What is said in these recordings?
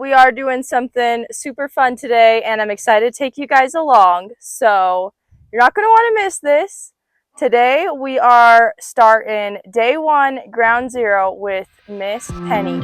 we are doing something super fun today, and I'm excited to take you guys along. So you're not going to want to miss this. Today we are starting day one, ground zero, with Miss Penny.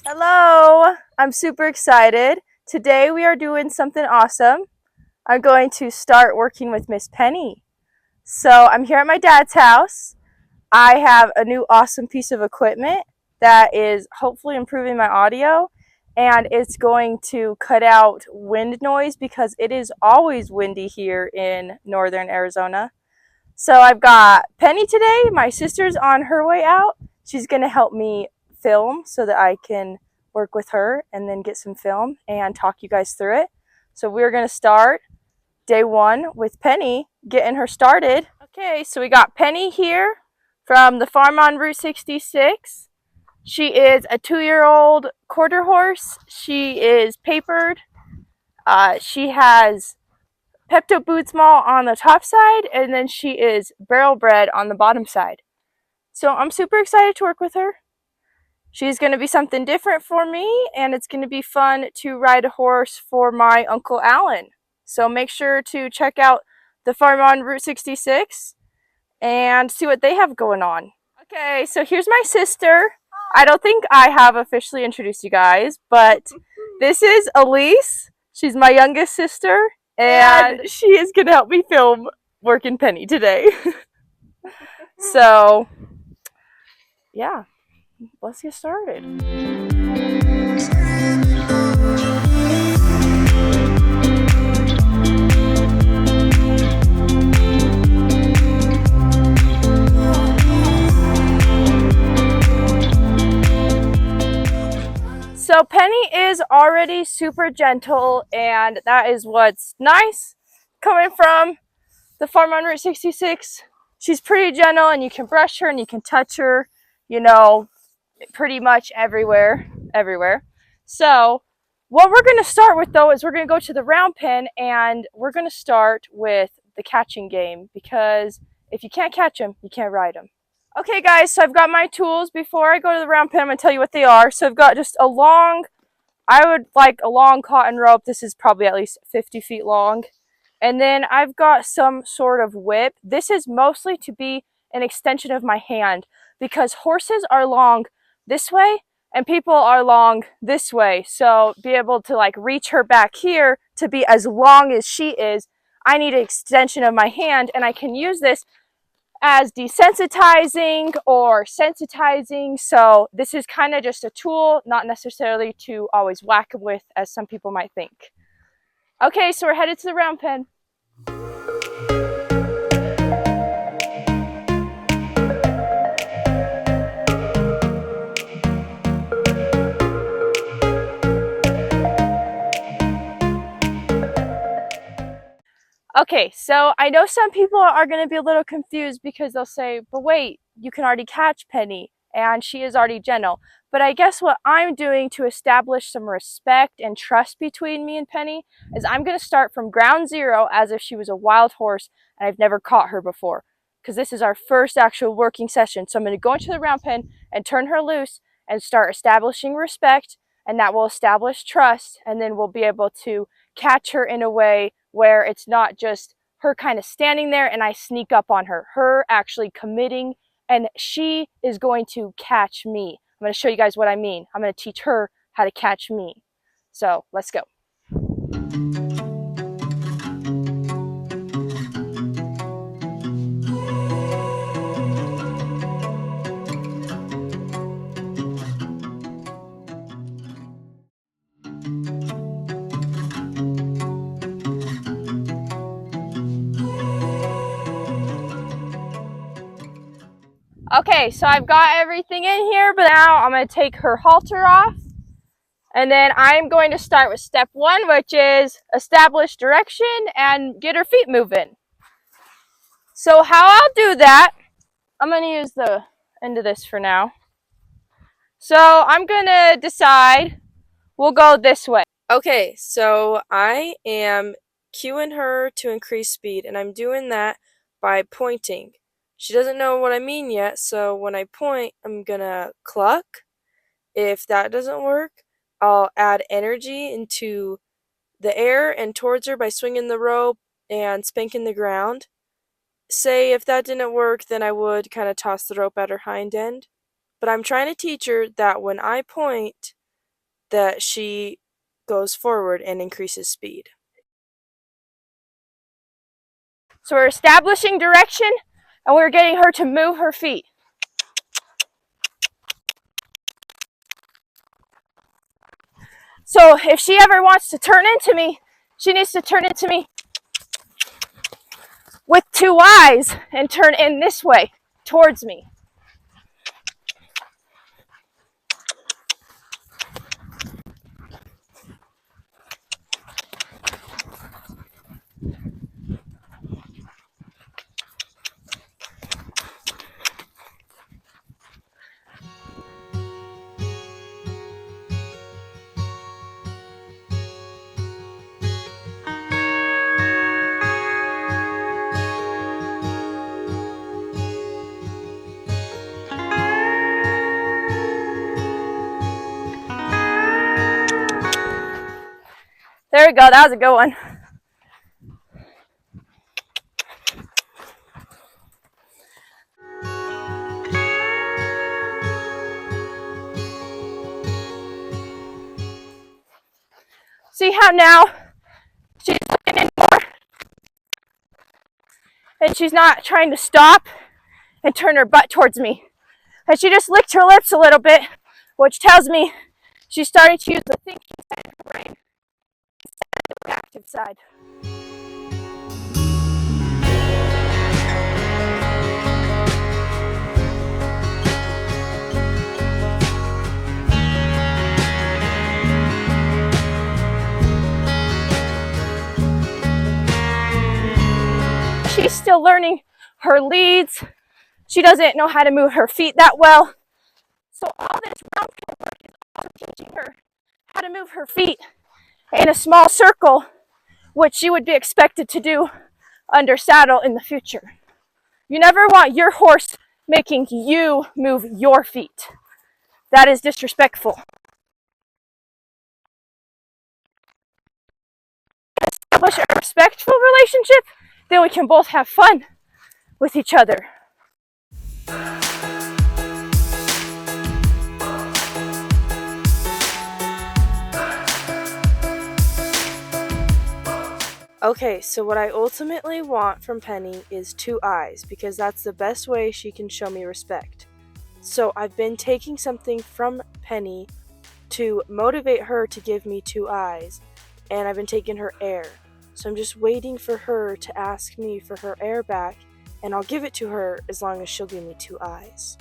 Hello! I'm super excited. Today we are doing something awesome. I'm going to start working with Miss Penny. So I'm here at my dad's house. I have a new awesome piece of equipment that is hopefully improving my audio, and it's going to cut out wind noise because it is always windy here in northern Arizona. So I've got Penny today. My sister's on her way out. She's going to help me film so that I can work with her and then get some film and talk you guys through it. So we're going to start day one with Penny, getting her started. Okay, so we got Penny here from the farm on Route 66. She is a 2-year-old quarter horse. She is papered. She has Pepto-Bismol on the top side, and then she is barrel bred on the bottom side. So I'm super excited to work with her. She's going to be something different for me, and it's going to be fun to ride a horse for my Uncle Alan. So make sure to check out the farm on Route 66 and see what they have going on. Okay, so here's my sister. I don't think I have officially introduced you guys, but this is Elise. She's my youngest sister, and she is going to help me film working Penny today. So, yeah. Let's get started. So Penny is already super gentle, and that is what's nice coming from the farm on Route 66. She's pretty gentle, and you can brush her and you can touch her, you know, pretty much everywhere. So what we're going to start with, though, is we're going to go to the round pen, and we're going to start with the catching game, because if you can't catch them, you can't ride them. Okay guys, so I've got my tools. Before I go to the round pen, I'm going to tell you what they are. So I've got just a long cotton rope. This is probably at least 50 feet long. And then I've got some sort of whip. This is mostly to be an extension of my hand, because horses are long this way and people are long this way. So be able to like reach her back here to be as long as she is, I need an extension of my hand, and I can use this as desensitizing or sensitizing. So this is kind of just a tool, not necessarily to always whack with, as some people might think. Okay, so we're headed to the round pen. Okay, so I know some people are going to be a little confused, because they'll say, but wait, you can already catch Penny, and she is already gentle. But I guess what I'm doing to establish some respect and trust between me and Penny is I'm going to start from ground zero as if she was a wild horse and I've never caught her before, because this is our first actual working session. So I'm going to go into the round pen and turn her loose and start establishing respect, and that will establish trust, and then we'll be able to catch her in a way where it's not just her kind of standing there and I sneak up on her. Her actually committing, and she is going to catch me. I'm going to show you guys what I mean. I'm going to teach her how to catch me. So let's go. Okay, so I've got everything in here, but now I'm going to take her halter off. And then I'm going to start with step 1, which is establish direction and get her feet moving. So how I'll do that, I'm going to use the end of this for now. So I'm going to decide we'll go this way. Okay, so I am cueing her to increase speed, and I'm doing that by pointing. She doesn't know what I mean yet, so when I point, I'm gonna cluck. If that doesn't work, I'll add energy into the air and towards her by swinging the rope and spanking the ground. Say if that didn't work, then I would kind of toss the rope at her hind end. But I'm trying to teach her that when I point, that she goes forward and increases speed. So we're establishing direction and we're getting her to move her feet. So if she ever wants to turn into me, she needs to turn into me with 2 eyes and turn in this way towards me. There we go, that was a good one. See how now she's looking in more and she's not trying to stop and turn her butt towards me. And she just licked her lips a little bit, which tells me she's starting to use the thinking side of her brain instead of the reactive side. She's still learning her leads. She doesn't know how to move her feet that well. So all this round work is also teaching her how to move her feet in a small circle, which she would be expected to do under saddle in the future. You never want your horse making you move your feet. That is disrespectful. Establish a respectful relationship, then we can both have fun with each other. Okay, so what I ultimately want from Penny is 2 eyes, because that's the best way she can show me respect. So I've been taking something from Penny to motivate her to give me 2 eyes, and I've been taking her air. So I'm just waiting for her to ask me for her air back, and I'll give it to her as long as she'll give me 2 eyes.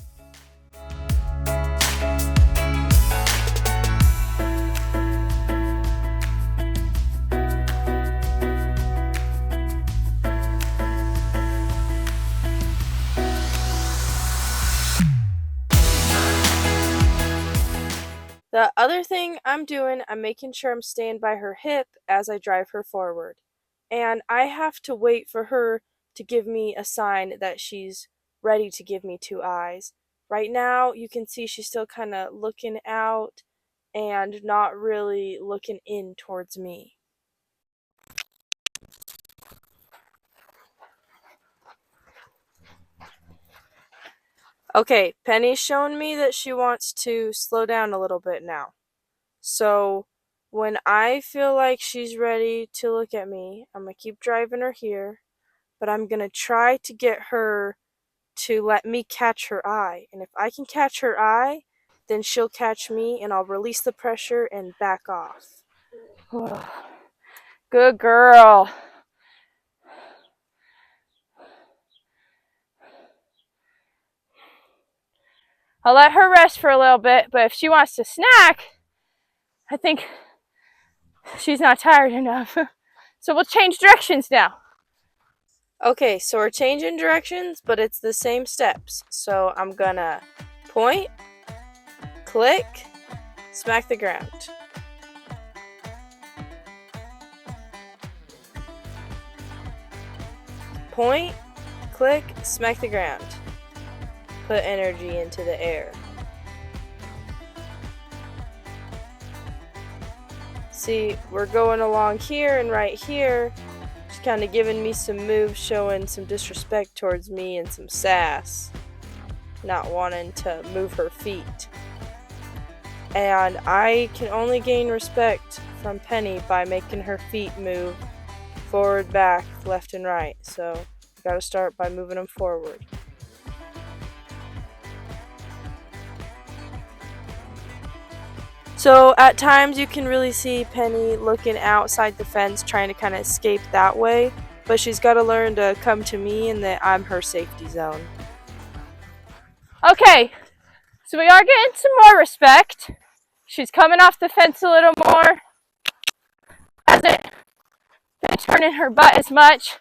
The other thing I'm doing, I'm making sure I'm staying by her hip as I drive her forward. And I have to wait for her to give me a sign that she's ready to give me 2 eyes. Right now, you can see she's still kind of looking out and not really looking in towards me. Okay, Penny's shown me that she wants to slow down a little bit now. So when I feel like she's ready to look at me, I'm going to keep driving her here, but I'm going to try to get her to let me catch her eye. And if I can catch her eye, then she'll catch me and I'll release the pressure and back off. Good girl. I'll let her rest for a little bit, but if she wants to snack, I think she's not tired enough. So we'll change directions now. Okay, so we're changing directions, but it's the same steps. So I'm gonna point, click, smack the ground. Point, click, smack the ground. Put energy into the air. See, we're going along here and right here. She's kind of giving me some moves, showing some disrespect towards me and some sass. Not wanting to move her feet. And I can only gain respect from Penny by making her feet move forward, back, left, and right. So I gotta start by moving them forward. So at times you can really see Penny looking outside the fence, trying to kind of escape that way, but she's got to learn to come to me and that I'm her safety zone. Okay, so we are getting some more respect. She's coming off the fence a little more. Hasn't been turning her butt as much.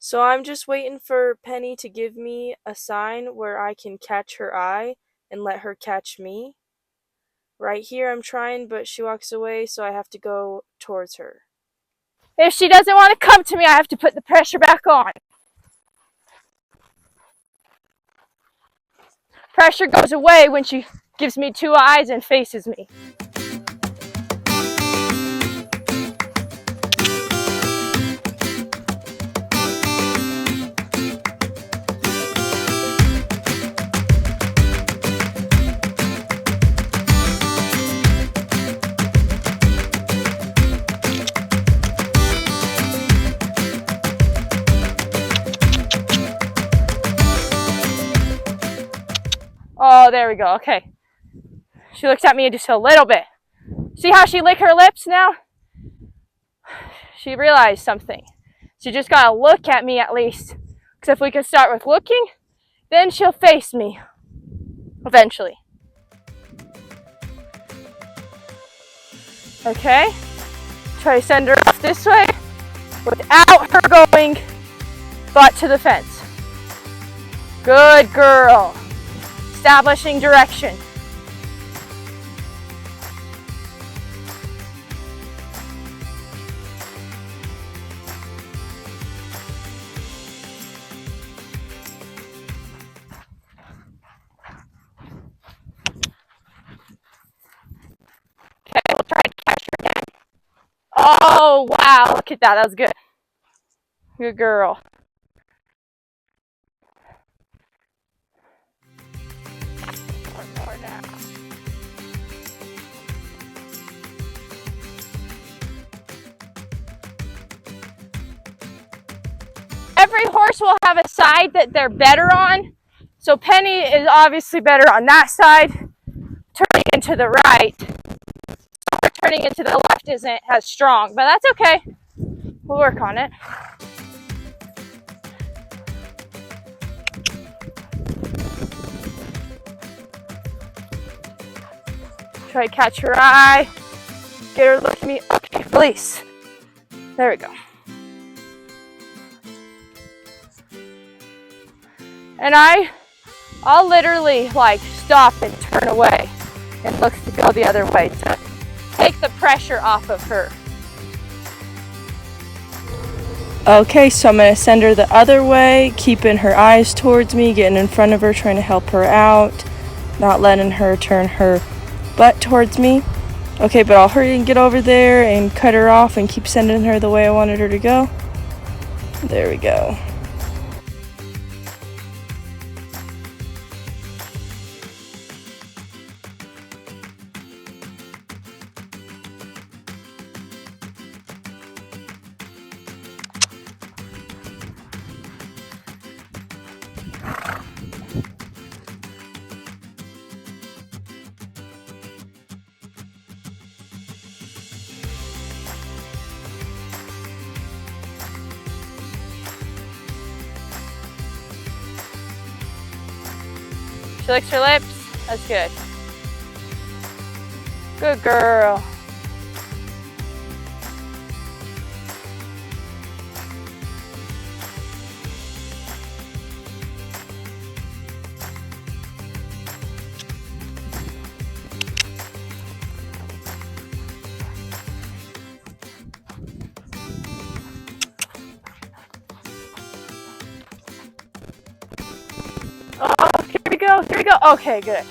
So I'm just waiting for Penny to give me a sign where I can catch her eye and let her catch me. Right here I'm trying, but she walks away, so I have to go towards her. If she doesn't want to come to me, I have to put the pressure back on. Pressure goes away when she gives me two eyes and faces me. Oh, there we go. Okay. She looks at me just a little bit. See how she licked her lips now? She realized something. She just gotta look at me at least. Because if we can start with looking, then she'll face me. Eventually. Okay. Try to send her off this way without her going butt to the fence. Good girl. Establishing direction. Okay, we'll try to catch her again. Oh, wow, look at that. That was good. Good girl. More now. Every horse will have a side that they're better on. So Penny is obviously better on that side, turning into the right. So turning into the left isn't as strong, but that's okay. We'll work on it. Try to catch her eye. Get her to look at me. Okay, release. There we go. And I'll literally like stop and turn away and look to go the other way to take the pressure off of her. Okay, so I'm going to send her the other way, keeping her eyes towards me, getting in front of her, trying to help her out, not letting her turn her butt towards me. Okay, but I'll hurry and get over there and cut her off and keep sending her the way I wanted her to go. There we go. She licks her lips. That's good. Good girl. Oh, here we go, here we go. Okay, good.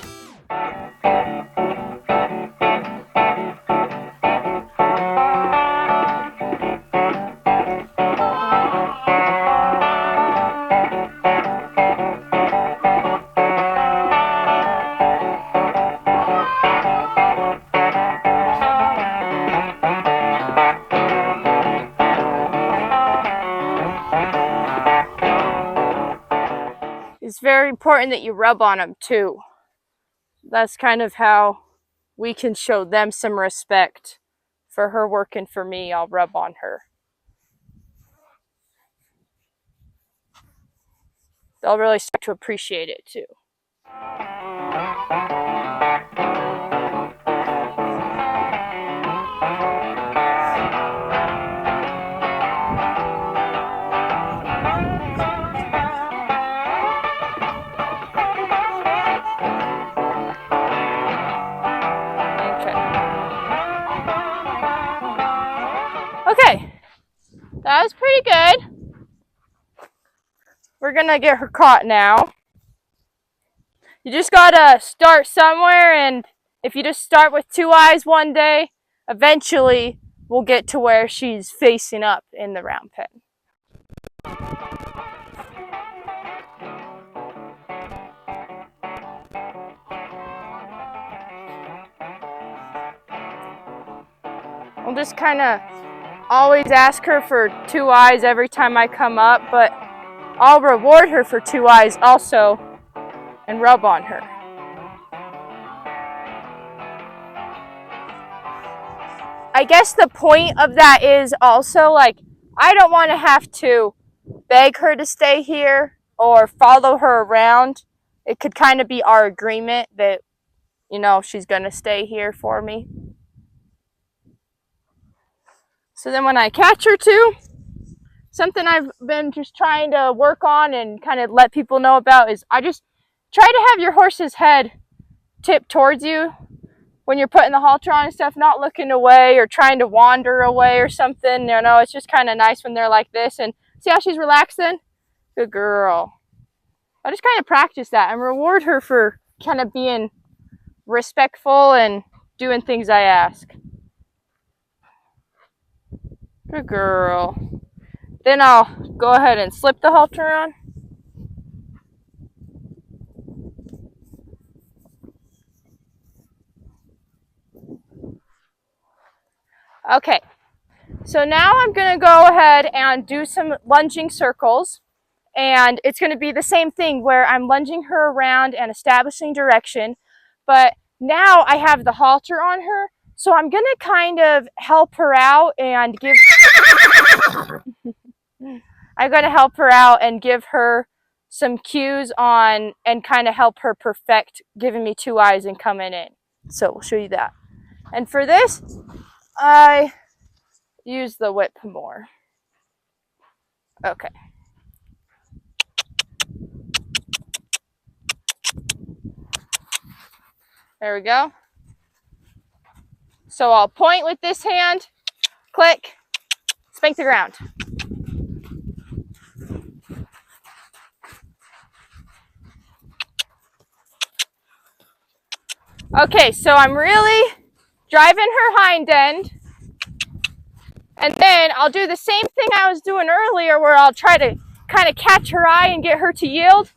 It's very important that you rub on them too. That's kind of how we can show them some respect for her working for me. I'll rub on her. They'll really start to appreciate it too. Okay, that was pretty good. We're gonna get her caught now. You just gotta start somewhere, and if you just start with 2 eyes one day, eventually we'll get to where she's facing up in the round pen. I'll just kind of always ask her for 2 eyes every time I come up, but I'll reward her for 2 eyes also and rub on her. I guess the point of that is also, like, I don't want to have to beg her to stay here or follow her around. It could kind of be our agreement that, you know, she's going to stay here for me. So then when I catch her too, something I've been just trying to work on and kind of let people know about is I just try to have your horse's head tipped towards you when you're putting the halter on and stuff, not looking away or trying to wander away or something. You know, it's just kind of nice when they're like this. And see how she's relaxing? Good girl. I just kind of practice that and reward her for kind of being respectful and doing things I ask. Good girl. Then I'll go ahead and slip the halter on. Okay, so now I'm going to go ahead and do some lunging circles. And it's going to be the same thing where I'm lunging her around and establishing direction. But now I have the halter on her. So I'm going to kind of help her out and give... I'm going to help her out and give her some cues on and kind of help her perfect giving me 2 eyes and coming in. So we'll show you that. And for this, I use the whip more. Okay. There we go. So I'll point with this hand, click, spank the ground. Okay, so I'm really driving her hind end. And then I'll do the same thing I was doing earlier where I'll try to kind of catch her eye and get her to yield.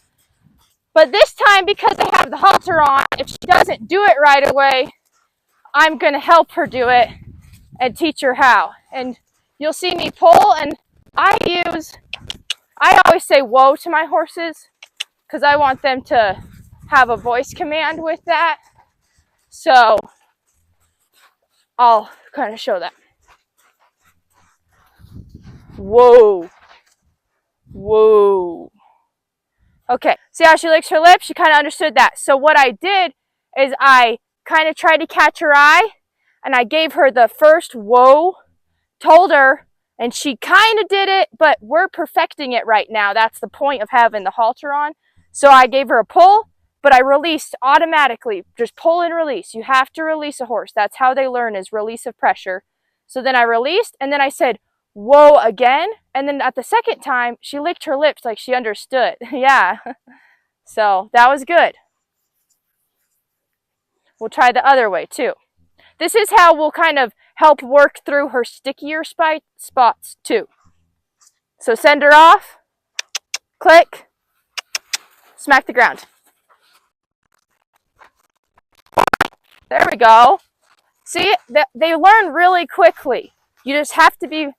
But this time, because I have the halter on, if she doesn't do it right away, I'm going to help her do it and teach her how. And you'll see me pull, and I always say whoa to my horses because I want them to have a voice command with that. So I'll kind of show that. Whoa. Whoa. Okay, See how she licks her lips? She kind of understood that. So what I did is I kind of tried to catch her eye, and I gave her the first whoa, told her, and she kind of did it, but we're perfecting it right now. That's the point of having the halter on. So I gave her a pull, but I released automatically. Just pull and release. You have to release a horse. That's how they learn, is release of pressure. So then I released, and then I said, whoa, again. And then at the second time, she licked her lips like she understood. Yeah. So that was good. We'll try the other way too. This is how we'll kind of help work through her stickier spots too. So send her off, click, smack the ground. There we go. See, they learn really quickly. You just have to be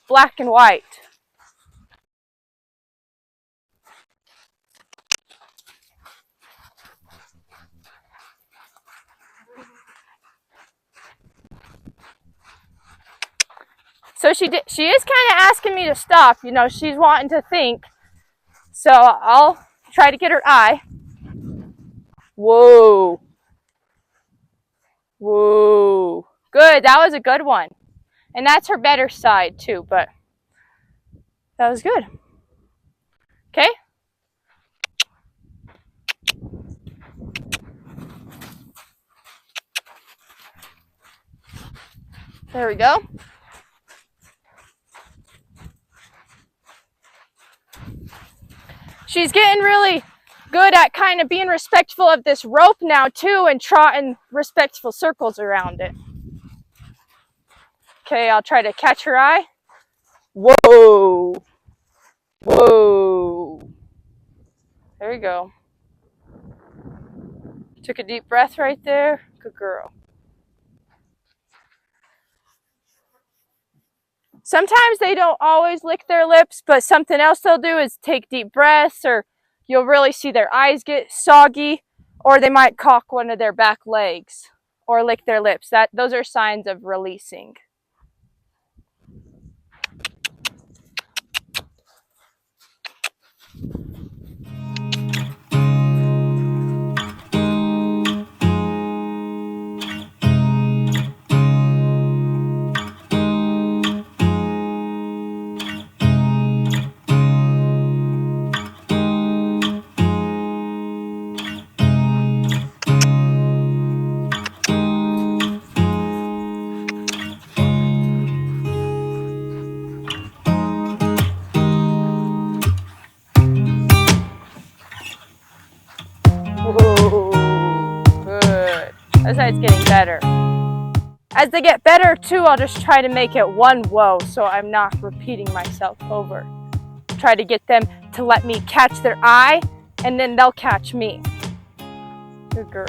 black and white. So she is kind of asking me to stop. You know, she's wanting to think. So I'll try to get her eye. Whoa. Whoa. Good. That was a good one. And that's her better side too, but that was good. Okay. There we go. She's getting really good at kind of being respectful of this rope now too, and trotting respectful circles around it. Okay, I'll try to catch her eye. Whoa. Whoa. There you go. Took a deep breath right there. Good girl. Sometimes they don't always lick their lips, but something else they'll do is take deep breaths, or you'll really see their eyes get soggy, or they might cock one of their back legs or lick their lips. Those are signs of releasing. Good. That side's getting better. As they get better too, I'll just try to make it one whoa so I'm not repeating myself over. Try to get them to let me catch their eye, and then they'll catch me. Good girl.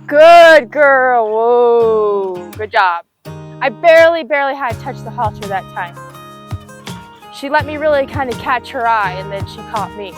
Good girl. Whoa. Good job. I barely had to touch the halter that time. She let me really kind of catch her eye, and then she caught me.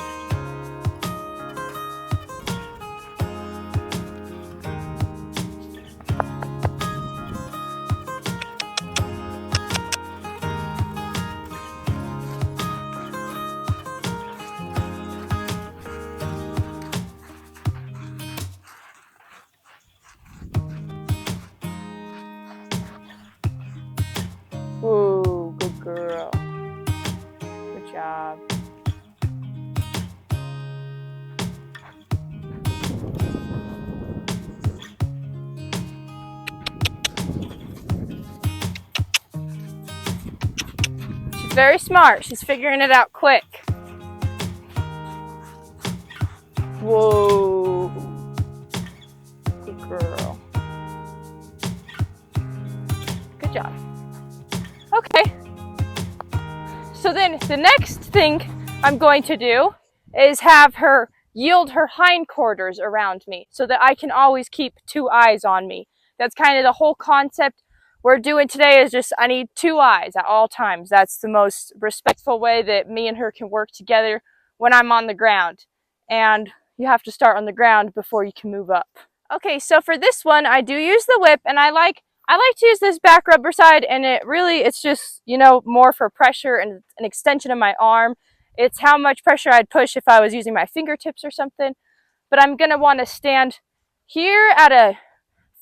Ooh, good girl. Good job. She's very smart. She's figuring it out quick. Whoa. Good girl. Good job. Okay, so then the next thing I'm going to do is have her yield her hindquarters around me so that I can always keep two eyes on me. That's kind of the whole concept we're doing today is just, I need 2 eyes at all times. That's the most respectful way that me and her can work together when I'm on the ground. And you have to start on the ground before you can move up. Okay, so for this one, I do use the whip, and I like to use this back rubber side, and it's just, you know, more for pressure and an extension of my arm. It's how much pressure I'd push if I was using my fingertips or something. But I'm gonna want to stand here at a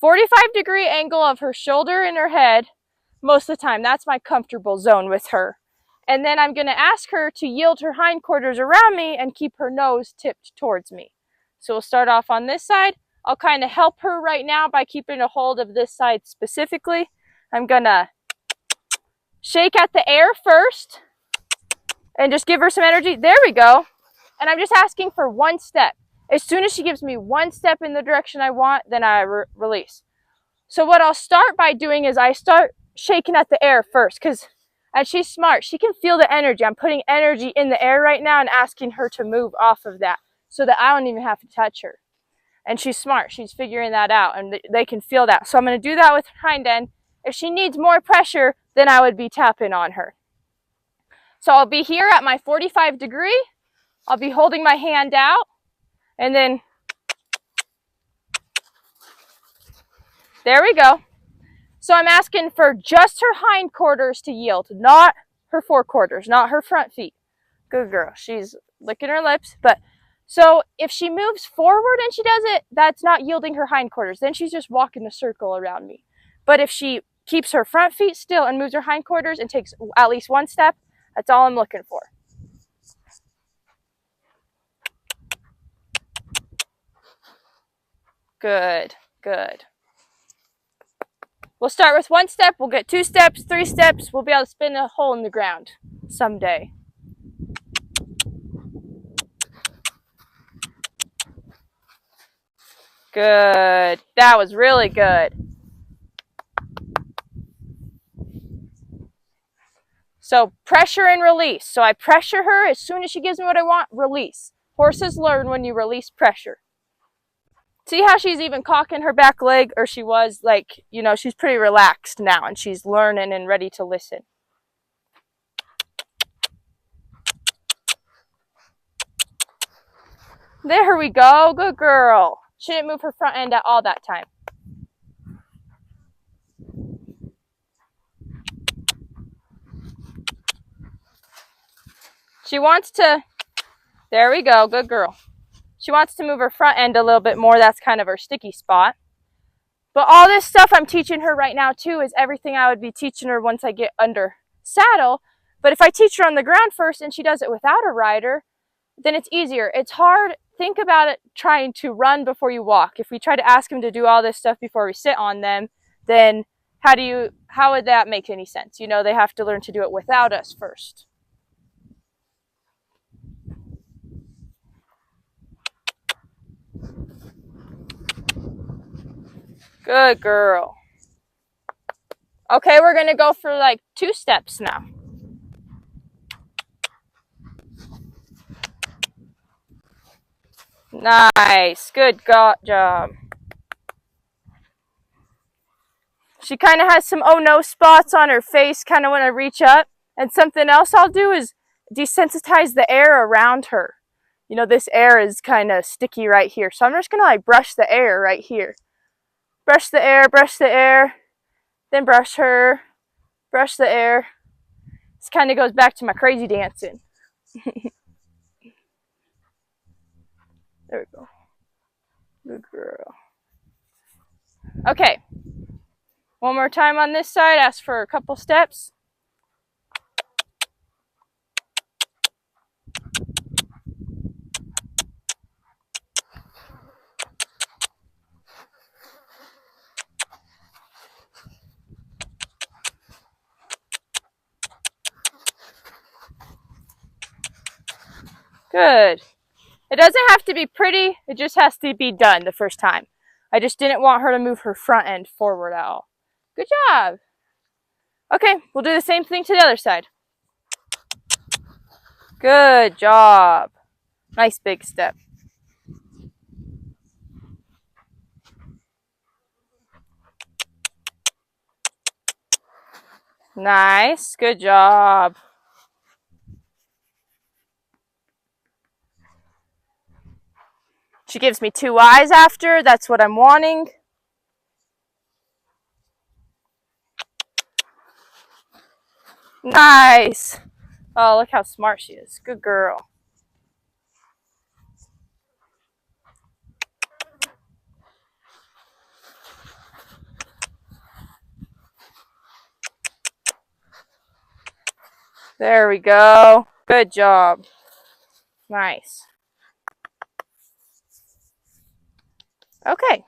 45-degree angle of her shoulder and her head most of the time. That's my comfortable zone with her. And then I'm gonna ask her to yield her hindquarters around me and keep her nose tipped towards me. So we'll start off on this side. I'll kind of help her right now by keeping a hold of this side specifically. I'm gonna shake at the air first and just give her some energy. There we go. And I'm just asking for 1 step. As soon as she gives me 1 step in the direction I want, then I release. So what I'll start by doing is I start shaking at the air first, and she's smart. She can feel the energy. I'm putting energy in the air right now and asking her to move off of that so that I don't even have to touch her. And she's smart. She's figuring that out, and they can feel that. So I'm going to do that with her hind end. If she needs more pressure, then I would be tapping on her. So I'll be here at my 45 degree. I'll be holding my hand out, and then there we go. So I'm asking for just her hindquarters to yield, not her forequarters, not her front feet. Good girl. She's licking her lips. But so if she moves forward and she does it, that's not yielding her hindquarters. Then she's just walking a circle around me. But if she keeps her front feet still and moves her hindquarters and takes at least 1 step, that's all I'm looking for. Good, good. We'll start with 1 step, we'll get 2 steps, 3 steps, we'll be able to spin a hole in the ground someday. Good. That was really good. So pressure and release. So I pressure her. As soon as she gives me what I want, release. Horses learn when you release pressure. See how she's even cocking her back leg, or she was like, you know, she's pretty relaxed now and she's learning and ready to listen. There we go. Good girl. She didn't move her front end at all that time. She wants to, there we go. Good girl. She wants to move her front end a little bit more. That's kind of her sticky spot. But all this stuff I'm teaching her right now too is everything I would be teaching her once I get under saddle. But if I teach her on the ground first and she does it without a rider, then it's easier. It's hard. Think about it trying to run before you walk. If we try to ask them to do all this stuff before we sit on them, then how would that make any sense? You know, they have to learn to do it without us first. Good girl. Okay, we're going to go for like 2 steps now. Nice. Good job. She kind of has some oh no spots on her face, kind of when I reach up. And something else I'll do is desensitize the air around her. You know, this air is kind of sticky right here. So I'm just going to like brush the air right here. Brush the air, then brush her, brush the air. This kind of goes back to my crazy dancing. There we go. Good girl. Okay. One more time on this side. Ask for a couple steps. Good. It doesn't have to be pretty. It just has to be done the first time. I just didn't want her to move her front end forward at all. Good job. Okay, we'll do the same thing to the other side. Good job. Nice big step. Nice. Good job. She gives me 2 eyes after. That's what I'm wanting. Nice. Oh, look how smart she is. Good girl. There we go. Good job. Nice. Okay.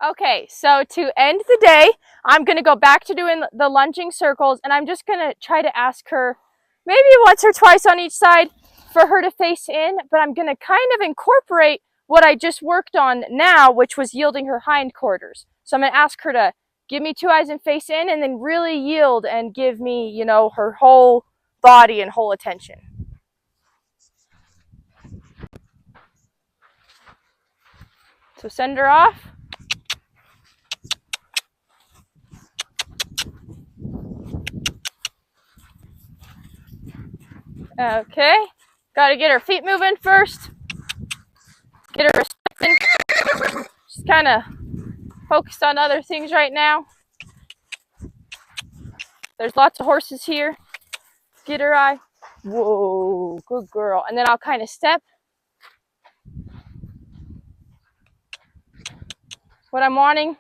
Okay, so to end the day, I'm going to go back to doing the lunging circles, and I'm just going to try to ask her maybe once or twice on each side for her to face in, but I'm going to kind of incorporate what I just worked on now, which was yielding her hindquarters. So I'm going to ask her to give me 2 eyes and face in, and then really yield and give me, you know, her whole body and whole attention. So send her off. Okay, gotta get her feet moving first. Get her respecting. She's kind of focused on other things right now. There's lots of horses here. Get her eye. Whoa, good girl. And then I'll kind of step. What I'm wanting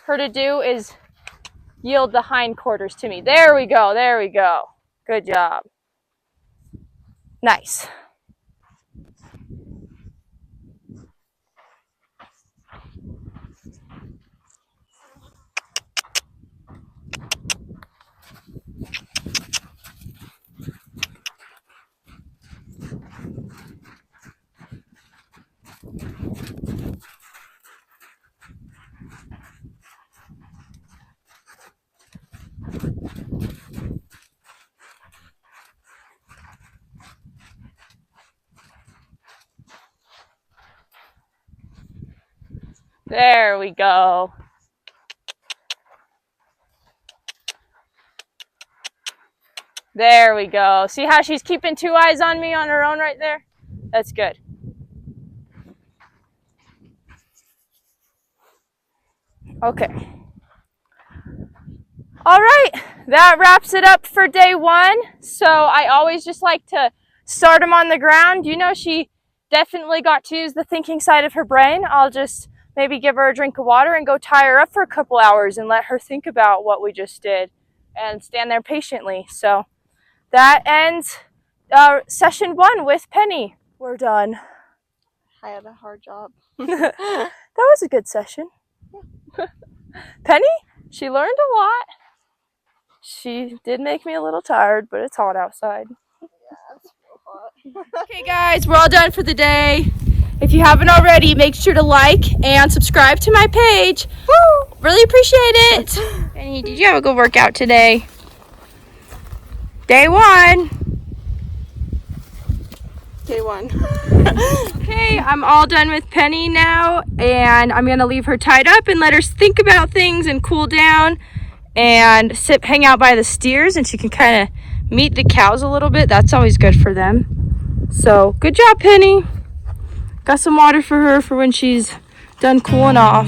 her to do is yield the hindquarters to me. There we go, there we go. Good job. Nice. There we go. There we go. See how she's keeping 2 eyes on me on her own right there? That's good. Okay. All right, that wraps it up for day 1. So I always just like to start them on the ground. You know, she definitely got to use the thinking side of her brain. I'll just maybe give her a drink of water and go tie her up for a couple hours and let her think about what we just did and stand there patiently. So that ends session 1 with Penny. We're done. I had a hard job. That was a good session. Penny, she learned a lot. She did make me a little tired, but it's hot outside. Yeah, it's real hot. Okay guys, we're all done for the day. If you haven't already, make sure to like and subscribe to my page. Woo! Really appreciate it. Penny, did you have a good workout today? Day 1. Day 1. Okay, I'm all done with Penny now, and I'm gonna leave her tied up and let her think about things and cool down and hang out by the steers, and she can kind of meet the cows a little bit. That's always good for them. So good job, Penny. Got some water for her for when she's done cooling off.